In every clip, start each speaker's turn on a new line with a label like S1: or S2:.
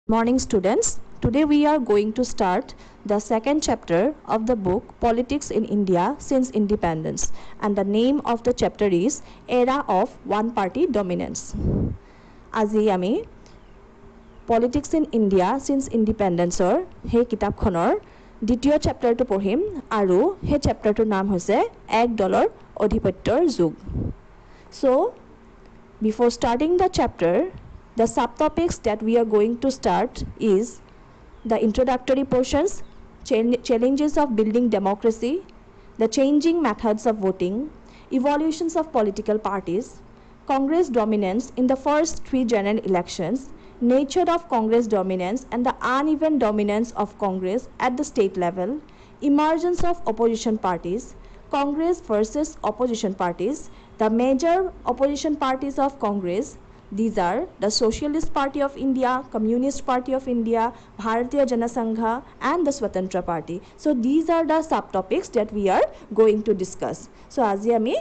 S1: Morning students, today we are going to start the second chapter of the book Politics in India Since Independence, and the name of the chapter is Era of One Party Dominance. আজি আমি Politics in India Since Independence or he kitabkhonor দ্বিতীয় চেপ্টাৰটো পঢ়িম আৰু he চেপ্টাৰটোৰ নাম হৈছে এক দলৰ অধিপত্যৰ যুগ. So before starting the chapter, the subtopics that we are going to start is the introductory portions, challenges of building democracy, the changing methods of voting, evolutions of political parties, Congress dominance in the first three general elections, nature of Congress dominance and the uneven dominance of Congress at the state level, emergence of opposition parties, Congress versus opposition parties, the major opposition parties of Congress. These are the Socialist Party of India, Communist Party of India, Bharatiya Jana Sangha and the Swatantra Party. So these are the subtopics that we are going to discuss. So আজি আমি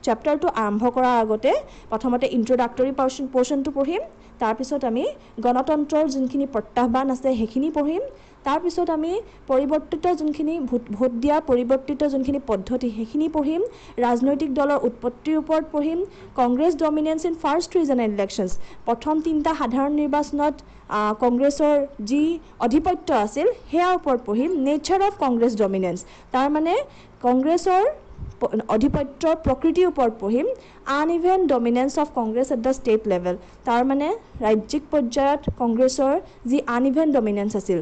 S1: চেপ্টাৰটো আৰম্ভ কৰাৰ আগতে প্ৰথমতে ইন্ট্ৰোডাক্টৰী পোৰ্শনটো পঢ়িম, তাৰ পিছত আমি গণতন্ত্ৰৰ যোনখিনি প্ৰত্যাহ্বান আছে সেইখিনি পঢ়িম, তাৰ পিছত আমি পৰিৱৰ্তিত যোনখিনি ভোট দিয়া পৰিৱৰ্তিত যোনখিনি পদ্ধতি সেইখিনি পঢ়িম, ৰাজনৈতিক দলৰ উৎপত্তিৰ ওপৰত পঢ়িম, Congress dominance in first three general elections প্ৰথম তিনিটা সাধাৰণ নিৰ্বাচনত কংগ্ৰেছৰ যি অধিপত্য আছিল সেয়াৰ ওপৰত পঢ়িম, নেচাৰ অফ কংগ্ৰেছ ডমিনেন্স তাৰ মানে কংগ্ৰেছৰ অধিপত্যৰ প্ৰকৃতিৰ ওপৰত পঢ়িম, uneven dominance of Congress at the state level তাৰ মানে ৰাজ্যিক পৰ্যায়ত কংগ্ৰেছৰ যি আনইভেন ডমিনেন্স আছিল,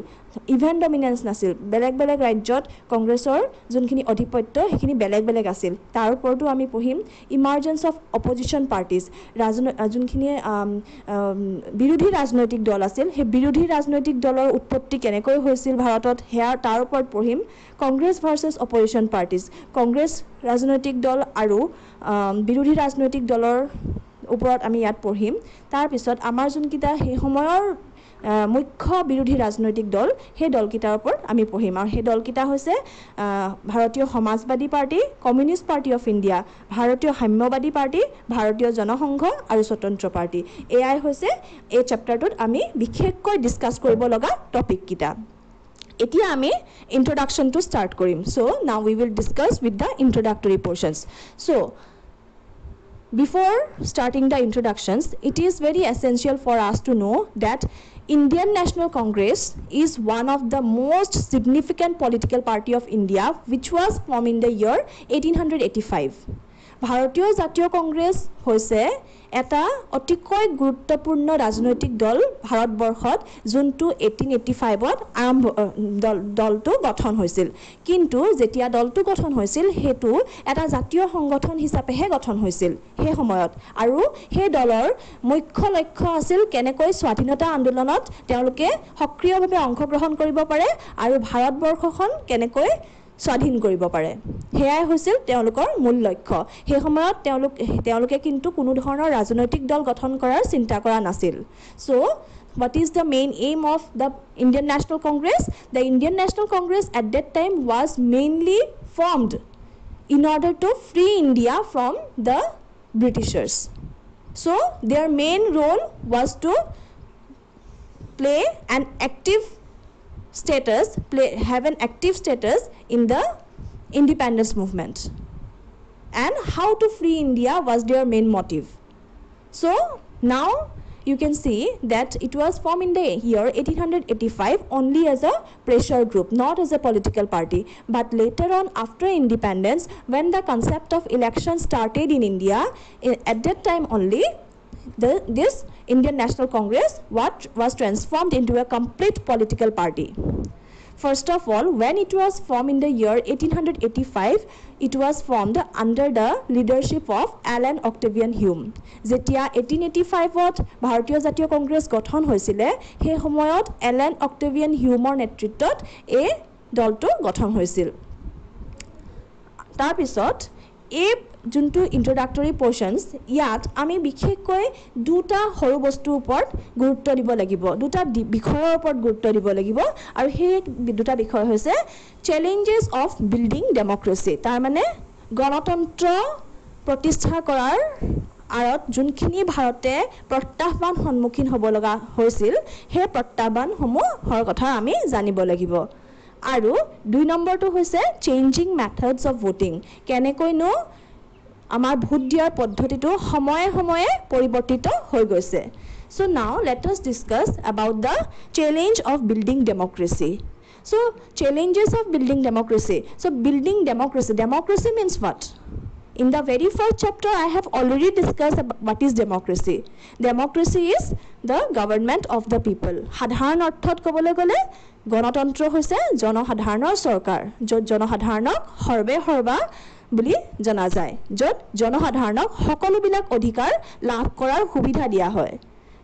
S1: ইভেন ডমিনেন্স নাছিল, বেলেগ বেলেগ ৰাজ্যত কংগ্ৰেছৰ যোনখিনি অধিপত্য সেইখিনি বেলেগ বেলেগ আছিল তাৰ ওপৰতো আমি পঢ়িম, ইমাৰ্জেন্স অফ অপজিশ্যন পাৰ্টিজ যোনখিনি বিৰোধী ৰাজনৈতিক দল আছিল সেই বিৰোধী ৰাজনৈতিক দলৰ উৎপত্তি কেনেকৈ হৈছিল ভাৰতত সেয়া তাৰ ওপৰত পঢ়িম, Congress versus opposition parties Congress ৰাজনৈতিক দল আৰু বিৰোধী ৰাজনৈতিক দলৰ ওপৰত আমি ইয়াত পঢ়িম, তাৰপিছত আমাৰ যোনকেইটা সেই সময়ৰ মুখ্য বিৰোধী ৰাজনৈতিক দল সেই দলকেইটাৰ ওপৰত আমি পঢ়িম আৰু সেই দলকেইটা হৈছে ভাৰতীয় সমাজবাদী party, communist party of India, ভাৰতীয় সাম্যবাদী পাৰ্টি, ভাৰতীয় জনসংঘ আৰু স্বতন্ত্ৰ পাৰ্টি. এয়াই হৈছে এই চেপ্টাৰটোত আমি বিশেষকৈ ডিছকাছ কৰিব লগা টপিককেইটা. এতিয়া আমি ইন্ট্ৰোডাকশ্যনটো ষ্টাৰ্ট কৰিম. So now we will discuss with the introductory portions. So before starting the introductions, it is very essential for us to know that Indian National Congress is one of the most significant political party of India which was formed in the year 1885. ভাৰতীয় জাতীয় কংগ্ৰেছ হৈছে এটা অতিকৈ গুৰুত্বপূৰ্ণ ৰাজনৈতিক দল ভাৰতবৰ্ষত যোনটো 1885ত দলটো গঠন হৈছিল, কিন্তু যেতিয়া দলটো গঠন হৈছিল সেইটো এটা জাতীয় সংগঠন হিচাপেহে গঠন হৈছিল সেই সময়ত, আৰু সেই দলৰ মুখ্য লক্ষ্য আছিল কেনেকৈ স্বাধীনতা আন্দোলনত তেওঁলোকে সক্ৰিয়ভাৱে অংশগ্ৰহণ কৰিব পাৰে আৰু ভাৰতবৰ্ষখন কেনেকৈ স্বাধীন কৰিব পাৰে, সেয়াই হৈছিল তেওঁলোকৰ মূল লক্ষ্য. সেই সময়ত তেওঁলোকে কিন্তু কোনো ধৰণৰ ৰাজনৈতিক দল গঠন কৰাৰ চিন্তা কৰা নাছিল. So what is the main aim of the Indian National Congress? The Indian National Congress at that time was mainly formed in order to free India from the Britishers. So their main role was to play an active status, have an active status in the independence movement, and how to free India was their main motive. So now you can see that it was formed in the year 1885 only as a pressure group, not as a political party, but later on after independence when the concept of election started in India, at that time only this Indian National Congress was transformed into a complete political party. First of all, when it was formed in the year 1885, it was formed under the leadership of Alan Octavian Hume. যেতিয়া 1885ত ভাৰতীয় জাতীয় কংগ্ৰেছ গঠন হৈছিলে সেই সময়ত এলেন Octavian হিউমৰ নেতৃত্বত এই দলটো গঠন হৈছিল. তাৰপিছত এই যোনটো ইন্ট্ৰোডাক্টৰী পোৰ্শনছ ইয়াত আমি বিশেষকৈ দুটা সৰু বস্তুৰ ওপৰত গুৰুত্ব দিব লাগিব, দুটা বিষয়ৰ ওপৰত গুৰুত্ব দিব লাগিব, আৰু সেই দুটা বিষয় হৈছে চেলেঞ্জেছ অফ বিল্ডিং ডেমক্ৰেচি, তাৰ মানে গণতন্ত্ৰ প্ৰতিষ্ঠা কৰাৰ আৰত যোনখিনি ভাৰতে প্ৰত্যাহ্বান সন্মুখীন হ'ব লগা হৈছিল সেই প্ৰত্যাহ্বানসমূহৰ কথা আমি জানিব লাগিব আৰু 2 নম্বৰটো হৈছে চেঞ্জিং মেথডছ অফ ভোটিং কেনেকৈনো আমাৰ ভোট দিয়াৰ পদ্ধতিটো সময়ে সময়ে পৰিৱৰ্তিত হৈ গৈছে so now let us discuss about the challenge of building democracy so challenges of building democracy so building democracy means what in the very first chapter I have already discussed about what is democracy democracy is the government of the people সাধাৰণ অৰ্থত ক'বলৈ গ'লে গণতন্ত্ৰ হৈছে জনসাধাৰণৰ চৰকাৰ য'ত জনসাধাৰণক সৰ্বে সৰ্বা বুলি জনা যায় য'ত জনসাধাৰণক সকলোবিলাক অধিকাৰ লাভ কৰাৰ সুবিধা দিয়া হয়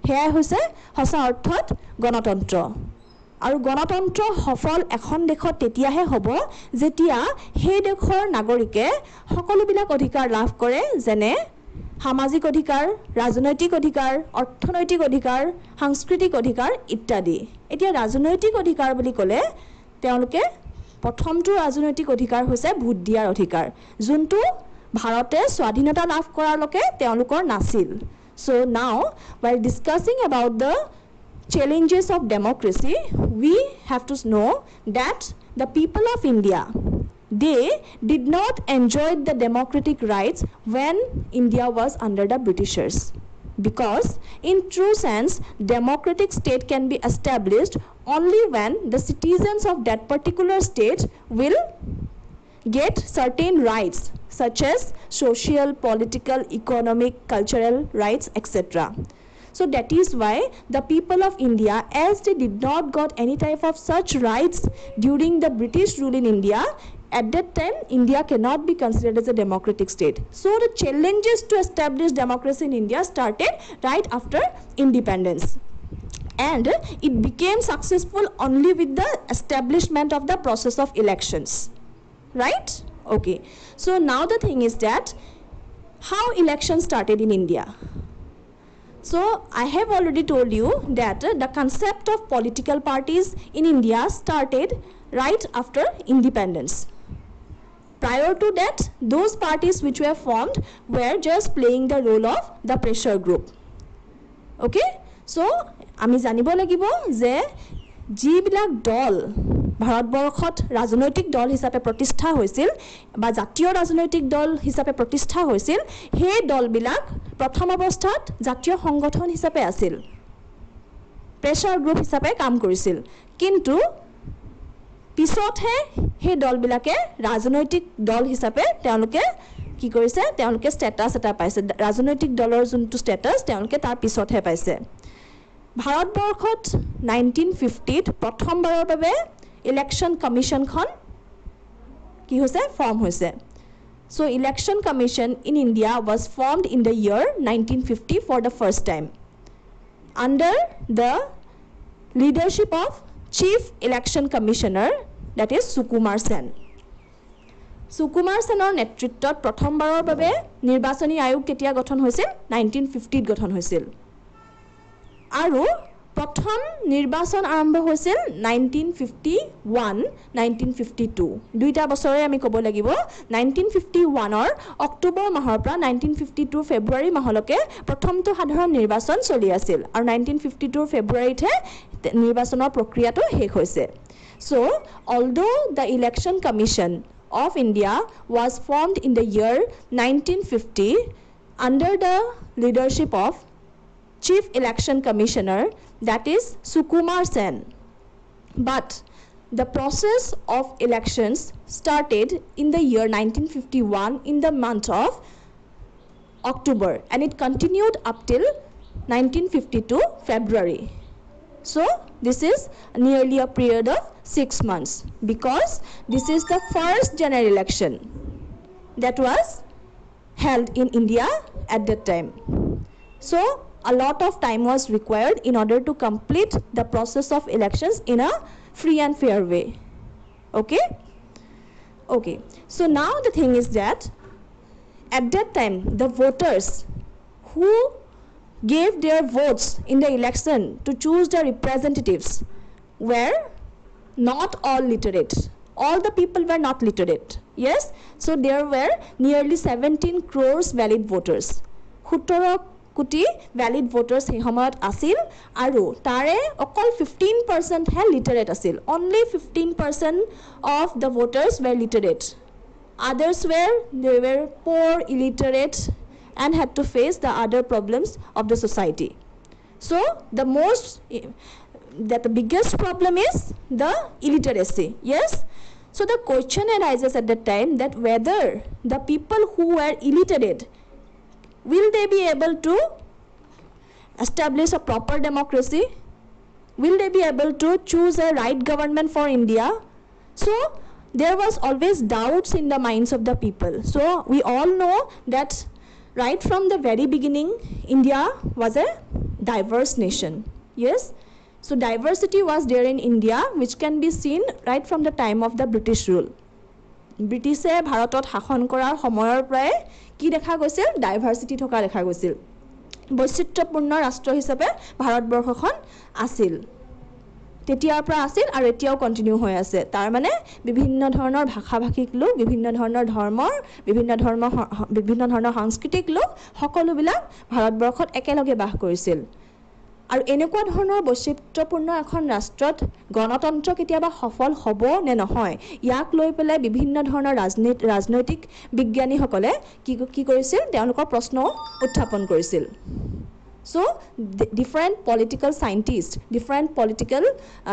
S1: হেয়াই হৈছে সঁচা অৰ্থত গণতন্ত্ৰ আৰু গণতন্ত্ৰ সফল এখন দেশত তেতিয়াহে হ'ব যেতিয়া সেই দেশৰ নাগৰিকে সকলোবিলাক অধিকাৰ লাভ কৰে যেনে সামাজিক অধিকাৰ ৰাজনৈতিক অধিকাৰ অৰ্থনৈতিক অধিকাৰ সাংস্কৃতিক অধিকাৰ ইত্যাদি এতিয়া ৰাজনৈতিক অধিকাৰ বুলি ক'লে তেওঁলোকে প্ৰথমটো ৰাজনৈতিক অধিকাৰ হৈছে ভোট দিয়াৰ অধিকাৰ যোনটো ভাৰতে স্বাধীনতা লাভ কৰাৰলৈকে তেওঁলোকৰ নাছিল so now while discussing about the challenges of democracy we have to know that the people of India they did not enjoy the democratic rights when India was under the Britishers because in true sense democratic state can be established only when the citizens of that particular state will get certain rights such as social political economic cultural rights etc so that is why the people of India as they did not got any type of such rights during the British rule in India at that time India cannot be considered as a democratic state so the challenges to establish democracy in India started right after independence and it became successful only with the establishment of the process of elections right okay so now the thing is that how elections started in India so I have already told you that the concept of political parties in India started right after independence prior to that those parties which were formed were just playing the role of the pressure group okay so আমি জানিব লাগিব যে যিবিলাক দল ভাৰতবৰ্ষত ৰাজনৈতিক দল হিচাপে প্ৰতিষ্ঠা হৈছিল বা জাতীয় ৰাজনৈতিক দল হিচাপে প্ৰতিষ্ঠা হৈছিল সেই দলবিলাক প্ৰথম অৱস্থাত জাতীয় সংগঠন হিচাপে আছিল প্ৰেছাৰ গ্ৰুপ হিচাপে কাম কৰিছিল কিন্তু পিছতহে সেই দলবিলাকে ৰাজনৈতিক দল হিচাপে তেওঁলোকে কি কৰিছে তেওঁলোকে ষ্টেটাছ এটা পাইছে ৰাজনৈতিক দলৰ যোনটো ষ্টেটাছ তেওঁলোকে তাৰ পিছতহে পাইছে ভাৰতবৰ্ষত 1950 প্ৰথমবাৰৰ বাবে ইলেকশ্যন কমিশ্যনখন কি হৈছে ফৰ্ম হৈছে so election commission in India was formed in the year 1950 for the first time under the leadership of chief election commissioner that is Sukumar Sen Sukumar Senor নেতৃত্বত প্ৰথমবাৰৰ বাবে নিৰ্বাচনী আয়োগ কেতিয়া গঠন হৈছিল 1950 গঠন হৈছিল আৰু প্ৰথম নিৰ্বাচন আৰম্ভ হৈছিল 1951 1952 দুইটা বছৰে আমি ক'ব লাগিব 1951 ৰ অক্টোবৰ মাহৰ পৰা 1952 ফেব্ৰুৱাৰী মাহলৈকে প্ৰথমটো সাধাৰণ নিৰ্বাচন চলি আছিল আৰু 1952 ফেব্ৰুৱাৰীতে নিৰ্বাচনৰ প্ৰক্ৰিয়াটো শেষ হৈছে so although the election commission of India was formed in the year 1950 under the leadership of Chief Election Commissioner that is Sukumar Sen but the process of elections started in the year 1951 in the month of October and it continued up till 1952 February so this is nearly a period of 6 months because this is the first general election that was held in India at that time so a lot of time was required in order to complete the process of elections in a free and fair way okay so now the thing is that at that time the voters who gave their votes in the election to choose the representatives were not all literate all the people were not literate yes so there were nearly 17 crores valid voters 17 কোটি valid voters সেই সময়ত আছিল আৰু তাৰে অকল 15% হে literate আছিল only 15% of the voters were literate others were poor illiterate and had to face the other problems of the society so the biggest problem is the illiteracy yes so the question arises at that time that whether the people who were illiterate will they be able to establish a proper democracy? Will they be able to choose a right government for India? So there was always doubts in the minds of the people. So we all know that right from the very beginning, India was a diverse nation. Yes? So diversity was there in India, which can be seen right from the time of the British rule. ব্ৰিটিছে ভাৰতত শাসন কৰাৰ সময়ৰ পৰাই কি দেখা গৈছিল diversity থকা দেখা গৈছিল বৈচিত্ৰ্যপূৰ্ণ ৰাষ্ট্ৰ হিচাপে ভাৰতবৰ্ষখন আছিল তেতিয়াৰ পৰা আছিল আৰু এতিয়াও কন্টিনিউ হৈ আছে তাৰ মানে বিভিন্ন ধৰণৰ ভাষা ভাষিক লোক বিভিন্ন ধৰণৰ ধৰ্মৰ বিভিন্ন ধৰণৰ সাংস্কৃতিক লোক সকলোবিলাক ভাৰতবৰ্ষত একেলগে বাস কৰিছিল আৰু এনেকুৱা ধৰণৰ বৈচিত্ৰ্যপূৰ্ণ এখন ৰাষ্ট্ৰত গণতন্ত্ৰ কেতিয়াবা সফল হ'ব নে নহয় ইয়াক লৈ পেলাই বিভিন্ন ধৰণৰ ৰাজনৈতিক বিজ্ঞানীসকলে কি কৰিছিল তেওঁলোকৰ প্ৰশ্ন উত্থাপন কৰিছিল So different political scientists, different political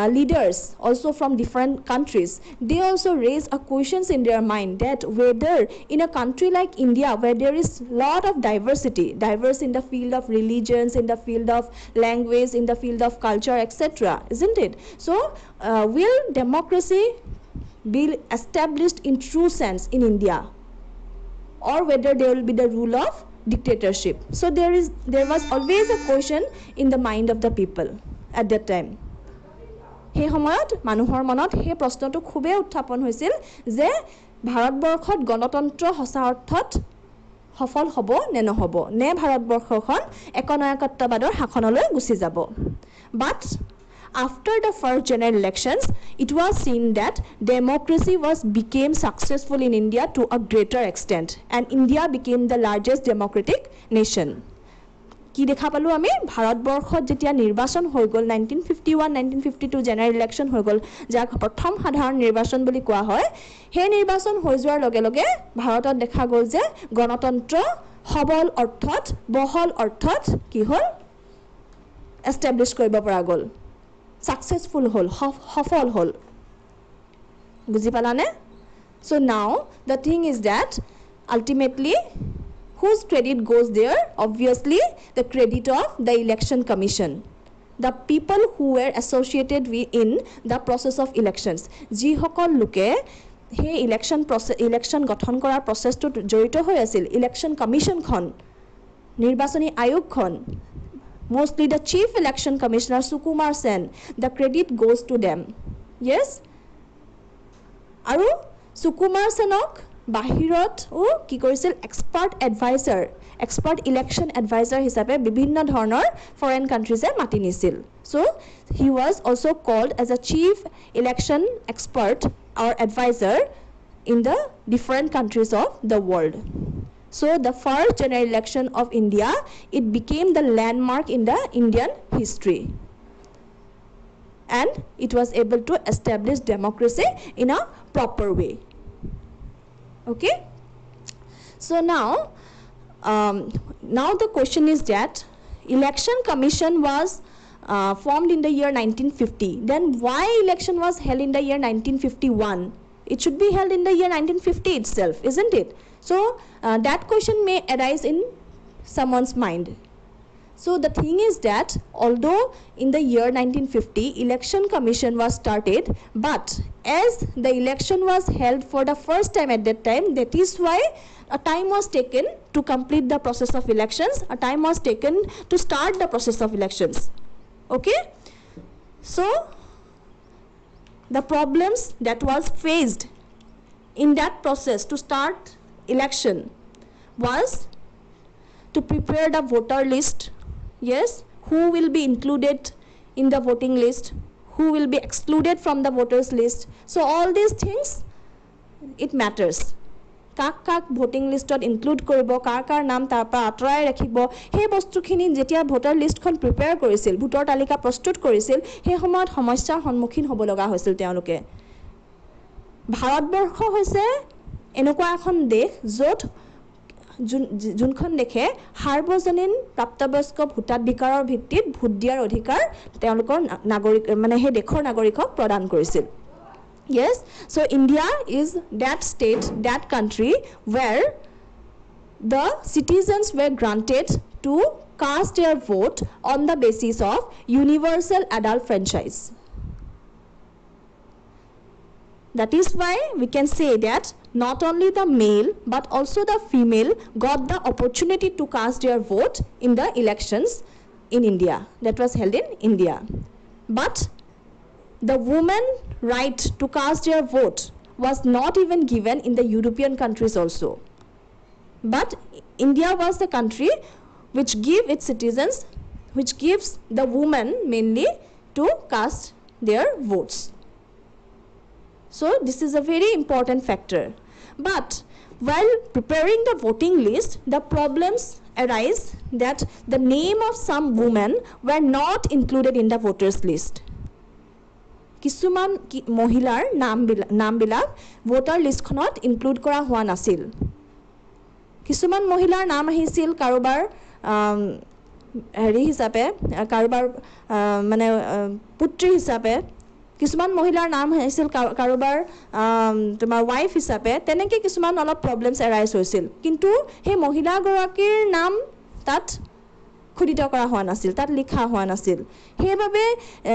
S1: leaders also from different countries, they also raise a questions in their mind that whether in a country like India where there is lot of diversity, diverse in the field of religions, in the field of language, in the field of culture, etc., isn't it? So will democracy be established in true sense in India or whether there will be the rule of dictatorship so there was always a question in the mind of the people at that time he সময়ত মানুহৰ মনত হে প্ৰশ্নটো খুবে উত্থাপন হৈছিল যে ভাৰতবৰ্ষত গণতন্ত্ৰ হসা অৰ্থত সফল হ'ব নে নহব নে ভাৰতবৰ্ষখন একনায়কত্ববাদৰ শাসনলৈ গুছি যাব but after the first general elections it was seen that democracy became successful in India to a greater extent and India became the largest democratic nation কি দেখা পালো আমি ভাৰতবৰ্ষত যেতিয়া নিৰ্বাচন হৈ গল 1951 1952 জেনাৰেল ইলেকশন হৈ গল যাক প্ৰথম সাধাৰণ নিৰ্বাচন বুলি কোৱা হয় সেই নিৰ্বাচন হৈ যোৱাৰ লগে লগে ভাৰতত দেখা গল যে গণতন্ত্ৰ সবল অৰ্থত বহল অৰ্থত কি হল এস্টাবলিশ কৰিব পৰা গল successful hole সফল হল বুজি পালানে so now the thing is that ultimately whose credit goes there obviously the credit of the election commission the people who were associated in the process of elections ji hokol luke he election গঠন কৰাৰ processটো জড়িত হৈ আছিল election commission খন নিৰ্বাচনী আয়োগ খন mostly the chief election commissioner Sukumar Sen the credit goes to them yes aru Sukumar Senok bahirot ki korisil expert election advisor hisabe bibhinno dhornor foreign countries e mati nisil so he was also called as a chief election expert or advisor in the different countries of the world So the first general election of India, it became the landmark in the Indian history. And it was able to establish democracy in a proper way. Okay? So now the question is that election commission was formed in the year 1950. Then why election was held in the year 1951? It should be held in the year 1950 itself, isn't it? So that question may arise in someone's mind. So the thing is that although in the year 1950 election commission was started, but as the election was held for the first time at that time, that is why a time was taken to complete the process of elections, a time was taken to start the process of elections. Okay? So the problems that was faced in that process to start election was to prepare the voter list, yes, who will be included in the voting list, who will be excluded from the voters list. So all these things, it matters কাক কাক voting লিষ্টত include কৰিব কাৰ নাম তাৰ পৰা আঁতৰাই ৰাখিব সেই বস্তুখিনি যেতিয়া ভোটাৰ লিষ্টখন প্ৰিপেয়াৰ কৰিছিল ভোটৰ তালিকা প্ৰস্তুত কৰিছিল সেই সময়ত সমস্যাৰ সন্মুখীন হ'ব লগা হৈছিল তেওঁলোকে ভাৰতবৰ্ষ হৈছে এনেকুৱা এখন দেশ য'ত যোনখন দেশে সাৰ্বজনীন প্ৰাপ্তবয়স্ক ভোটাধিকাৰৰ ভিত্তিত ভোট দিয়াৰ অধিকাৰ তেওঁলোকৰ নাগৰিক মানে সেই দেশৰ নাগৰিকক প্ৰদান কৰিছিল Yes, so India is that state, that country where the citizens were granted to cast their vote on the basis of universal adult franchise. That is why we can say that not only the male but also the female got the opportunity to cast their vote in the elections in India that was held in India. But the women right to cast their vote was not even given in the European countries also. But India was the country which gave its citizens, which gives the women mainly to cast their votes. So this is a very important factor. But while preparing the voting list, the problems arise that the name of some women were not included in the voters list. কিছুমান মহিলাৰ নামবিলাক voter লিষ্টখনত include কৰা হোৱা নাছিল কিছুমান মহিলাৰ নাম আহিছিল কাৰোবাৰ হেৰি হিচাপে কাৰোবাৰ মানে পুত্ৰী হিচাপে কিছুমান মহিলাৰ নাম আহিছিল কাৰোবাৰ তোমাৰ ওয়াইফ হিচাপে তেনেকৈ কিছুমান অলপ প্ৰবলেমছ এৰাইজ হৈছিল কিন্তু সেই মহিলাগৰাকীৰ নাম তাত খুদিত কৰা হোৱা নাছিল তাত লিখা হোৱা নাছিল সেইভাবে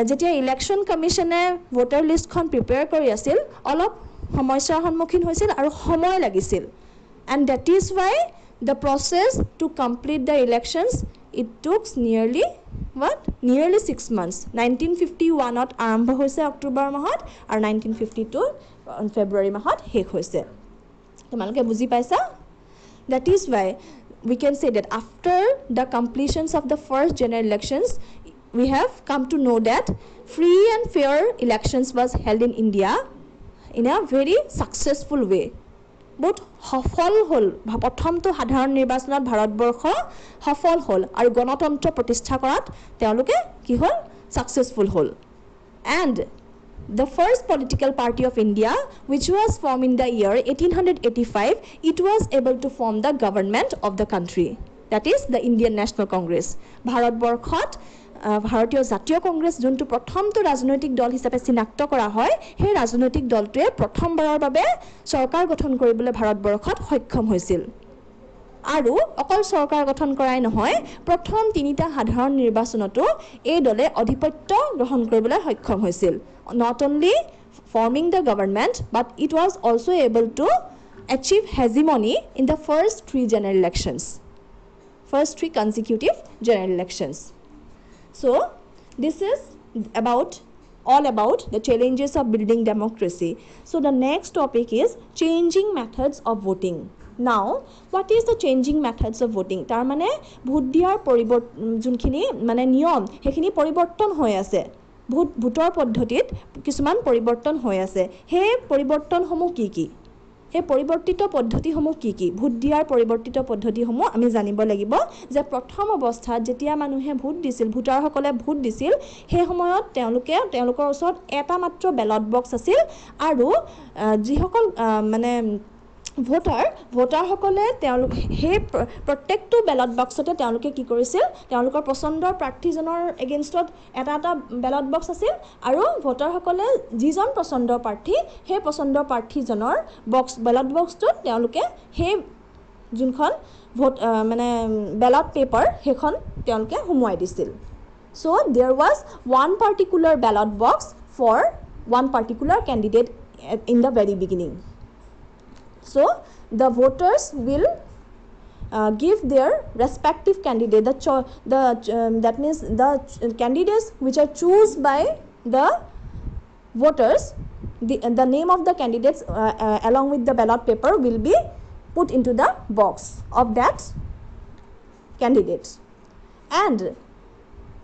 S1: যেতিয়া ইলেকশন কমিশনে ভোটাৰ লিষ্টখন প্ৰিপেয়াৰ কৰি আছিল অলপ সমস্যাৰ সন্মুখীন হৈছিল আৰু সময় লাগিছিল and that is why the process to complete the elections it took nearly 6 months 1951 ত আৰম্ভ হৈছে অক্টোবৰ মাহত আৰু 1952 ফেব্ৰুৱাৰী মাহত শেষ হৈছে তোমালোকে বুজি পাইছা that is why we can say that after the completions of the first general elections we have come to know that free and fair elections was held in India in a very successful way বহুত সফল হল প্ৰথমটো সাধাৰণ নিৰ্বাচনত ভাৰতবৰ্ষ সফল হল আৰু গণতন্ত্ৰ প্ৰতিষ্ঠা কৰাত তেওঁলোকে কি হল সাকসেসফুল হল and the first political party of India which was formed in the year 1885 it was able to form the government of the country that is the Indian National Congress ভাৰতবৰ্ষত ভাৰতীয় জাতীয় কংগ্ৰেছ যোনটো প্ৰথমটো ৰাজনৈতিক দল হিচাপে চিনাক্ত কৰা হয় সেই ৰাজনৈতিক দলটোৱে প্ৰথমবাৰৰ বাবে চৰকাৰ গঠন কৰিবলৈ ভাৰতবৰ্ষত সক্ষম হৈছিল আৰু অকল চৰকাৰ গঠন কৰাই নহয় প্ৰথম তিনিটা সাধাৰণ নিৰ্বাচনতো এই দলে অধিপত্য গ্ৰহণ কৰিবলৈ সক্ষম হৈছিল not only forming the government but it was also able to achieve hegemony in the first three consecutive general elections so this is all about the challenges of building democracy so the next topic is changing methods of voting now what is the changing methods of voting tar mane vote দিয়াৰ যোনখিনি মানে নিয়ম হেখিনি পৰিৱৰ্তন হৈ আছে ভোটৰ পদ্ধতিত কিছুমান পৰিৱৰ্তন হৈ আছে হে পৰিৱৰ্তনসমূহ কি হে পৰিৱৰ্তিত পদ্ধতিসমূহ কি ভোট দিয়াৰ পৰিৱৰ্তিত পদ্ধতিসমূহ আমি জানিব লাগিব যে প্ৰথম অৱস্থাত যেতিয়া মানুহে ভোট দিছিল ভোটাৰসকলে ভোট দিছিল সেই সময়ত তেওঁলোকৰ ওচৰত এটা মাত্ৰ ব্যালট বক্স আছিল আৰু যিসকল মানে ভোটাৰসকলে তেওঁলোক হে প্ৰত্যেকটো ব্যালট বক্সতে তেওঁলোকে কি কৰিছিল তেওঁলোকৰ পছন্দৰ প্ৰাৰ্থীজনৰ এগেইনষ্টত এটা ব্যালট বক্স আছিল আৰু ভোটাৰসকলে যিজন পছন্দৰ প্ৰাৰ্থী হে পছন্দৰ প্ৰাৰ্থীজনৰ ব্যালট বক্সটোত তেওঁলোকে হে যোনখন ভোট মানে ব্যালট পেপাৰ হেখন তেওঁলোকে হুমুৱাই দিছিল so there was one particular ballot box for one particular candidate in the very beginning so the voters will give their respective candidate that means the candidates which are chosen by the voters the name of the candidates along with the ballot paper will be put into the box of that candidate and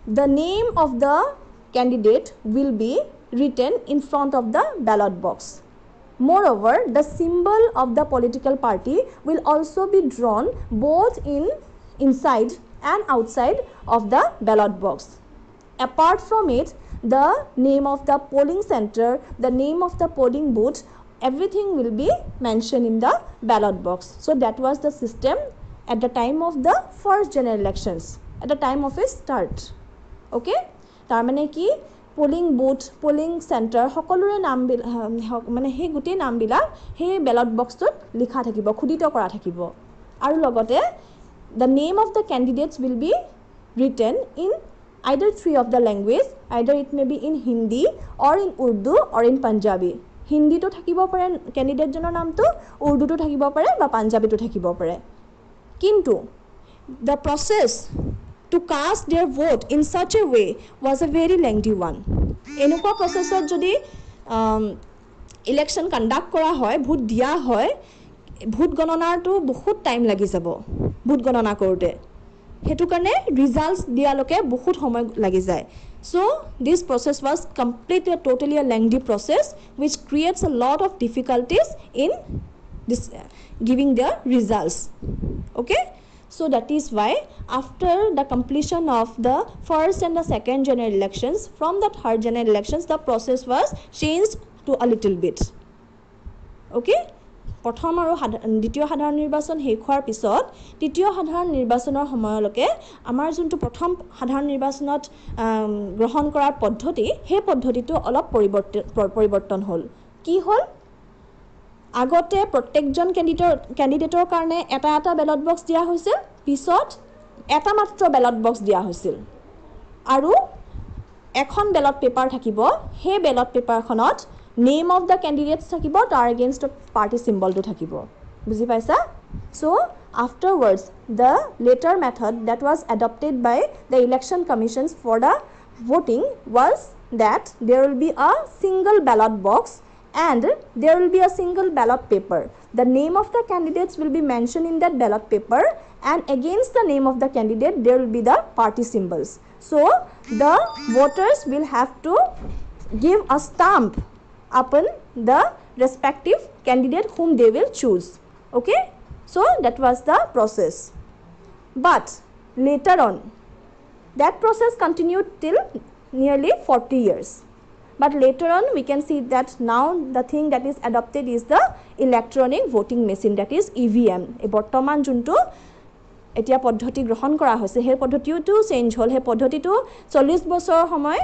S1: the name of the candidate will be written in front of the ballot box Moreover, the symbol of the political party will also be drawn both inside and outside of the ballot box. Apart from it, the name of the polling center, the name of the polling booth, everything will be mentioned in the ballot box. So that was the system at the time of the first general elections, at the time of its start. Okay, তাৰমানে কি polling booth polling centre সকলোৰে নামবিলাক মানে সেই গোটেই নামবিলাক সেই ballot বক্সটোত লিখা থাকিব, খোদিত কৰা থাকিব। আৰু লগতে the name of the candidates will be written in either three of the language, either it may be in Hindi or in Urdu or in Punjabi. হিন্দীটো থাকিব পাৰে কেণ্ডিডেটজনৰ নামটো, উৰ্দুটো থাকিব পাৰে বা পাঞ্জাবীটো থাকিব পাৰে। কিন্তু the process to cast their vote in such a way was a very lengthy one. এনেকুৱা প্ৰচেছত যদি ইলেকশ্যন কণ্ডাক্ট কৰা হয়, ভোট দিয়া হয়, ভোট গণনাটো বহুত টাইম লাগি যাব ভোট গণনা কৰোঁতে, সেইটো কাৰণে ৰিজাল্টছ দিয়ালৈকে বহুত সময় লাগি যায়। So this process was completely totally a lengthy process which creates a lot of difficulties in this giving the results. Okay, so that is why after the completion of the first and the second general elections, from the third general elections the process was changed to a little bit. Okay, প্ৰথম আৰু দ্বিতীয় সাধাৰণ নিৰ্বাচন শেষ হোৱাৰ পিছত তৃতীয় সাধাৰণ নিৰ্বাচনৰ সময়লৈকে আমাৰ যোনটো প্ৰথম সাধাৰণ নিৰ্বাচনত গ্ৰহণ কৰাৰ পদ্ধতি, সেই পদ্ধতিটো অলপ পৰিৱৰ্তন হ'ল। কি হ'ল, আগতে প্ৰত্যেকজন কেণ্ডিডেটৰ কাৰণে এটা এটা বেলট বক্স দিয়া হৈছিল, পিছত এটা মাত্ৰ বেলট বক্স দিয়া হৈছিল আৰু এখন বেলট পেপাৰ থাকিব। সেই বেলট পেপাৰখনত নেম অফ দ্য কেণ্ডিডেটছ থাকিব, তাৰ এগেইনষ্টত পাৰ্টি চিম্বলটো থাকিব। বুজি পাইছা? So afterwards the later method that was adopted by the election commissions for the voting was that there will be a single ballot box and there will be a single ballot paper. The name of the candidates will be mentioned in that ballot paper and against the name of the candidate there will be the party symbols. So the voters will have to give a stamp upon the respective candidate whom they will choose. Okay, so that was the process. But later on that process continued till nearly 40 years. But later on we can see that now the thing that is adopted is the electronic voting machine, that is EVM. এই বৰ্তমান যোনটো এতিয়া পদ্ধতি গ্ৰহণ কৰা হৈছে সেই পদ্ধতিটো চেঞ্জ হ'ল। সেই পদ্ধতিটো 40 বছৰ সময়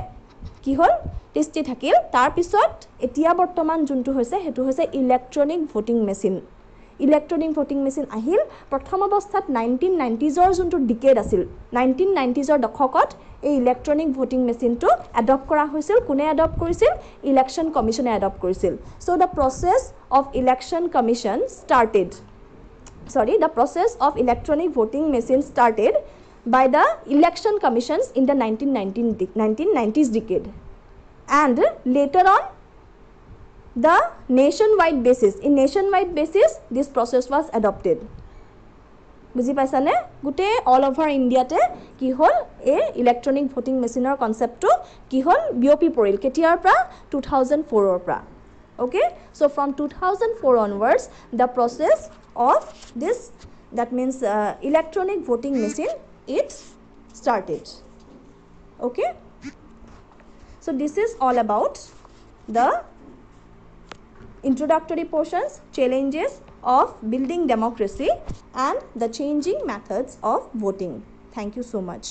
S1: কি হ'ল টেষ্টি থাকিল। তাৰপিছত এতিয়া বৰ্তমান যোনটো হৈছে সেইটো হৈছে electronic voting machine. Electronic voting machine আহিল প্ৰথম অৱস্থাত 1990sৰ যোনটো ডিকেড আছিল, 1990sৰ দশকত এই ইলেক্ট্ৰনিক ভোটিং মেচিনটো এডপ্ট কৰা হৈছিল। কোনে এডপ্ট কৰিছিল? ইলেকশ্যন কমিশ্যনে এডপ্ট কৰিছিল। So' the process of election commission started, the process of electronic voting machine started by the election commissions in the 1990s decade, and later on the nationwide basis, in nationwide basis this process was adopted. বুজি পাইছানে? গোটেই all over ইণ্ডিয়াতে কি হ'ল এই electronic voting মেচিনৰ কনচেপ্টটো কি হ'ল বিয়পি পৰিল। কেতিয়াৰ পৰা? 2004ৰ পৰা। Okay, so from 2004 onwards the process of this, that means electronic voting machine, it started. Okay, so this is all about the introductory portions, challenges of building democracy and the changing methods of voting. Thank you so much.